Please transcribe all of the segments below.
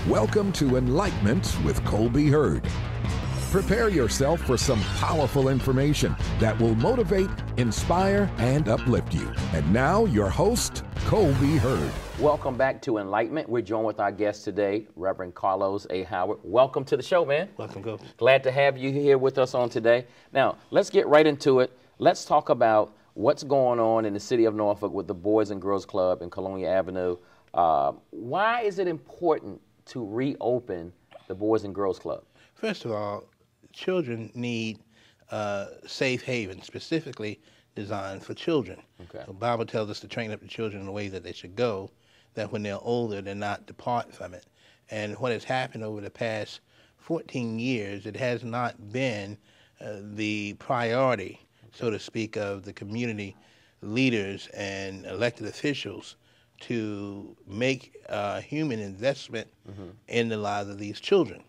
Welcome to Enlightenment with Colby Hurd. Prepare yourself for some powerful information that will motivate, inspire, and uplift you. And now, your host, Colby Hurd. Welcome back to Enlightenment. We're joined with our guest today, Reverend Carlos A. Howard. Welcome to the show, man. Welcome, Colby. Glad to have you here with us on today. Now, let's get right into it. Let's talk about what's going on in the city of Norfolk with the Boys and Girls Club in Colonia Avenue. Why is it important to reopen the Boys and Girls Club? First of all, children need safe haven, specifically designed for children. Okay. The Bible tells us to train up the children in the way that they should go, that when they're older, they're not depart from it. And what has happened over the past 14 years, it has not been the priority, so to speak, of the community leaders and elected officials to make a human investment in the lives of these children.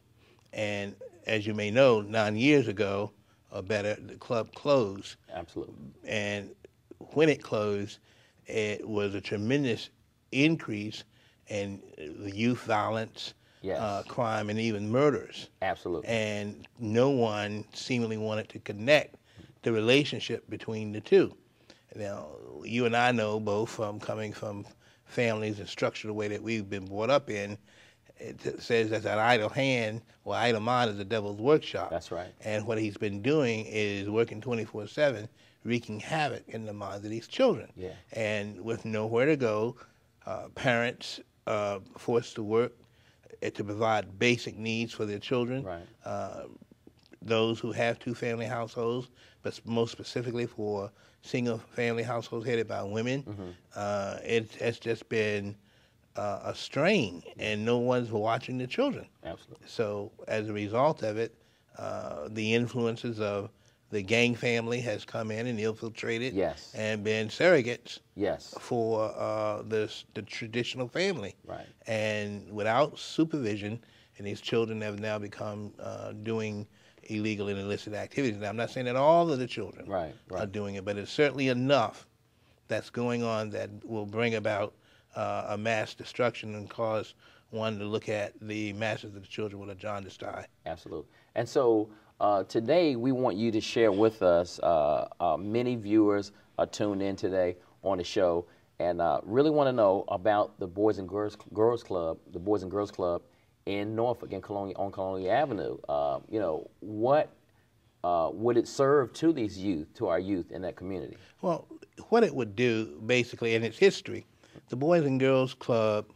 And as you may know, 9 years ago, or better, the club closed. Absolutely. And when it closed, it was a tremendous increase in youth violence, Yes. crime, and even murders. Absolutely. And no one seemingly wanted to connect the relationship between the two. Now, you and I know both from coming from families and structured the way that we've been brought up in, it says that an idle hand or idle mind is the devil's workshop. That's right. And what he's been doing is working 24/7, wreaking havoc in the minds of these children. Yeah. And with nowhere to go, parents forced to work to provide basic needs for their children. Right. Those who have two-family households, but most specifically for single-family households headed by women, it's just been a strain, and no one's watching the children. Absolutely. So as a result of it, the influences of the gang family has come in and infiltrated Yes. and been surrogates Yes. for the traditional family. Right. And without supervision, and these children have now become doing illegal and illicit activities. Now, I'm not saying that all of the children Right. are doing it, but it's certainly enough that's going on that will bring about a mass destruction and cause one to look at the masses of the children with a jaundiced eye. Absolutely. And so today we want you to share with us, many viewers are tuned in today on the show and really want to know about the Boys and Girls Club, the Boys and Girls Club in Norfolk, on Colonia Avenue. You know, what would it serve to these youth, to our youth in that community? Well, what it would do, basically, in its history, the Boys and Girls Club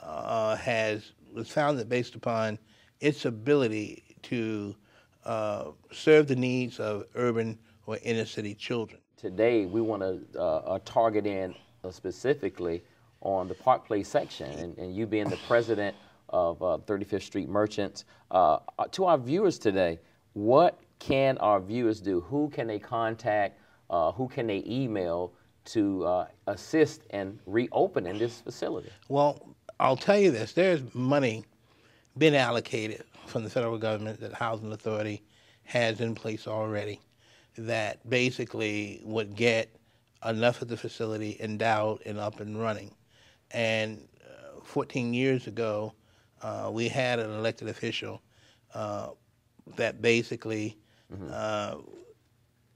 was founded based upon its ability to serve the needs of urban or inner city children. Today, we want to target in specifically on the Park Place section, and you being the president of 35th Street Merchants. To our viewers today, what can our viewers do? Who can they contact? Who can they email to assist in reopening this facility? Well, I'll tell you this. There's money been allocated from the federal government that Housing Authority has in place already that basically would get enough of the facility endowed and up and running. And 14 years ago, we had an elected official that basically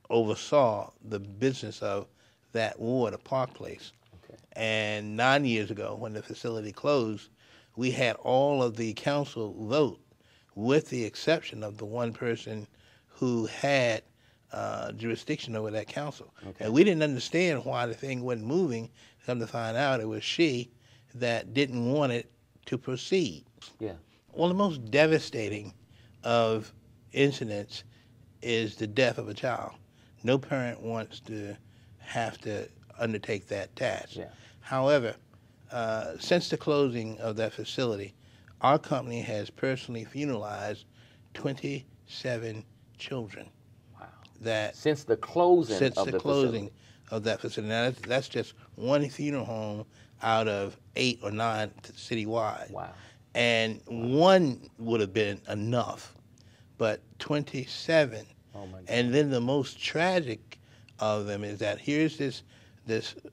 oversaw the business of that ward of Park Place. Okay. And 9 years ago, when the facility closed, we had all of the council vote, with the exception of the one person who had jurisdiction over that council. Okay. And we didn't understand why the thing wasn't moving. Come to find out, it was she that didn't want it to proceed. Yeah. One of the most devastating of incidents is the death of a child. No parent wants to have to undertake that task. Yeah. However, since the closing of that facility, our company has personally funeralized 27 children. Wow. That Since the closing since of the the closing facility. of that facility. Now that's just one funeral home out of 8 or 9 citywide. Wow. And one would have been enough, but 27. Oh my God. And then the most tragic of them is that here's this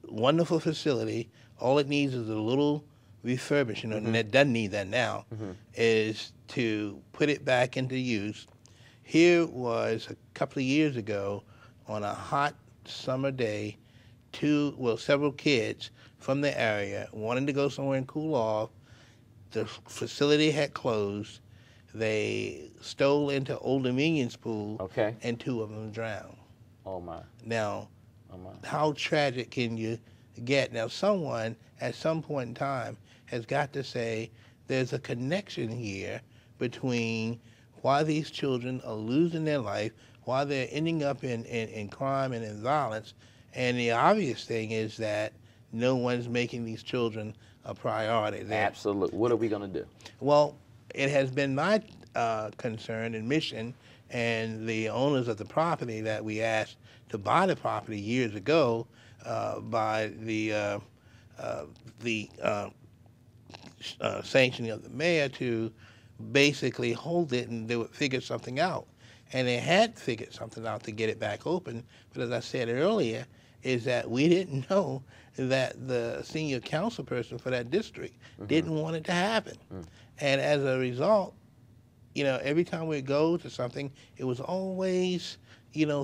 wonderful facility. All it needs is a little refurbished, and it doesn't need that now, is to put it back into use. Here was a couple of years ago on a hot summer day, several kids from the area wanted to go somewhere and cool off. The facility had closed. They stole into Old Dominion's pool, and 2 of them drowned. Oh, my. Now, how tragic can you get? Now, someone at some point in time has got to say there's a connection here between why these children are losing their life, why they're ending up in crime and in violence. And the obvious thing is that no one's making these children a priority. Absolutely. What are we going to do? Well, it has been my concern and mission, and the owners of the property that we asked to buy the property years ago by the sanctioning of the mayor to basically hold it and they would figure something out. And they had figured something out to get it back open, but as I said earlier, is that we didn't know that the senior council person for that district didn't want it to happen. And as a result, every time we go to something, it was always,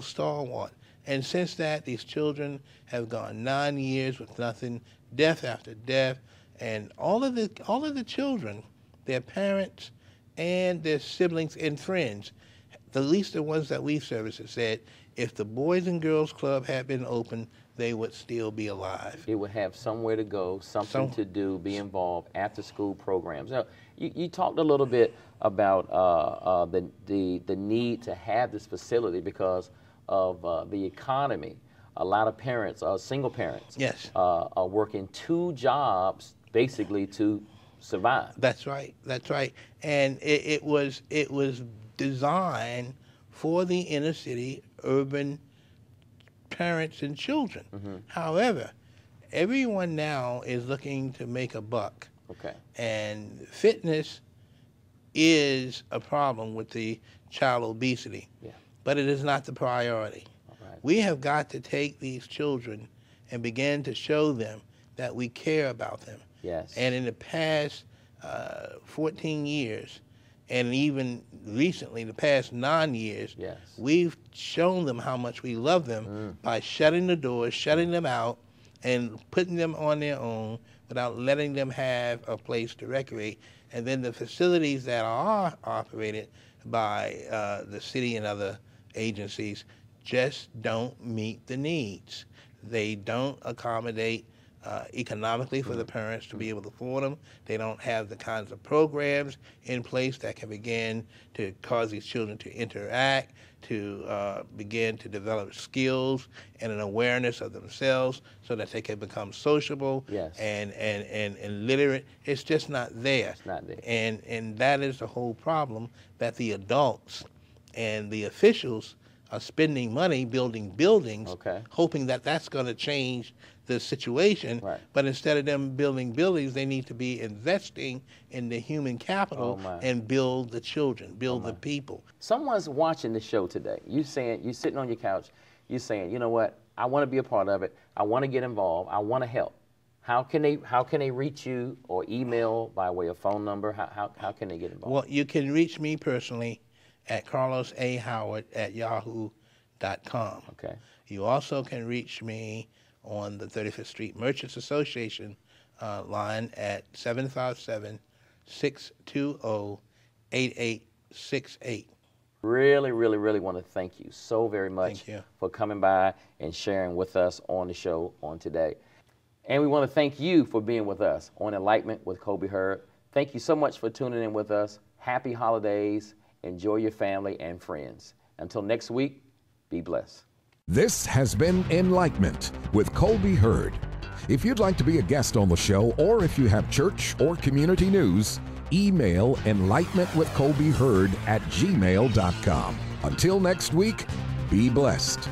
stalwart. And since that, these children have gone 9 years with nothing, death after death, and all of the children, their parents and their siblings and friends, at least the ones that we've serviced, have said if the Boys and Girls Club had been open, they would still be alive. It would have somewhere to go, something to do, be involved, after-school programs. Now, you talked a little bit about the need to have this facility because of the economy. A lot of parents, single parents, are working 2 jobs basically to survive. That's right. And it was designed for the inner city urban parents and children. However, everyone now is looking to make a buck. And fitness is a problem with the child obesity, but it is not the priority. We have got to take these children and begin to show them that we care about them. And in the past 14 years, and even recently, the past 9 years, we've shown them how much we love them by shutting the doors, shutting them out, and putting them on their own without letting them have a place to recreate. And then the facilities that are operated by the city and other agencies just don't meet the needs. They don't accommodate economically for the parents to be able to afford them. They don't have the kinds of programs in place that can begin to cause these children to interact, to begin to develop skills and an awareness of themselves so that they can become sociable and literate. It's just not there. It's not there. And that is the whole problem, that the adults and the officials are spending money building buildings, hoping that that's going to change the situation. But instead of them building buildings, they need to be investing in the human capital and build the children, build the people. Someone's watching the show today. You sitting on your couch, you're saying, you know what, I want to be a part of it. I want to get involved. I want to help. How can they reach you, or email by way of phone number? How can they get involved? Well, you can reach me personally at carlosahoward@yahoo.com. You also can reach me on the 35th Street Merchants Association line at 757-620-8868. Really, really, really want to thank you so very much for coming by and sharing with us on the show on today. And we want to thank you for being with us on Enlightenment with Colby Hurd. Thank you so much for tuning in with us. Happy holidays. Enjoy your family and friends. Until next week, be blessed. This has been Enlightenment with Colby Hurd. If you'd like to be a guest on the show, or if you have church or community news, email enlightenmentwithcolbyhurd@gmail.com. Until next week, be blessed.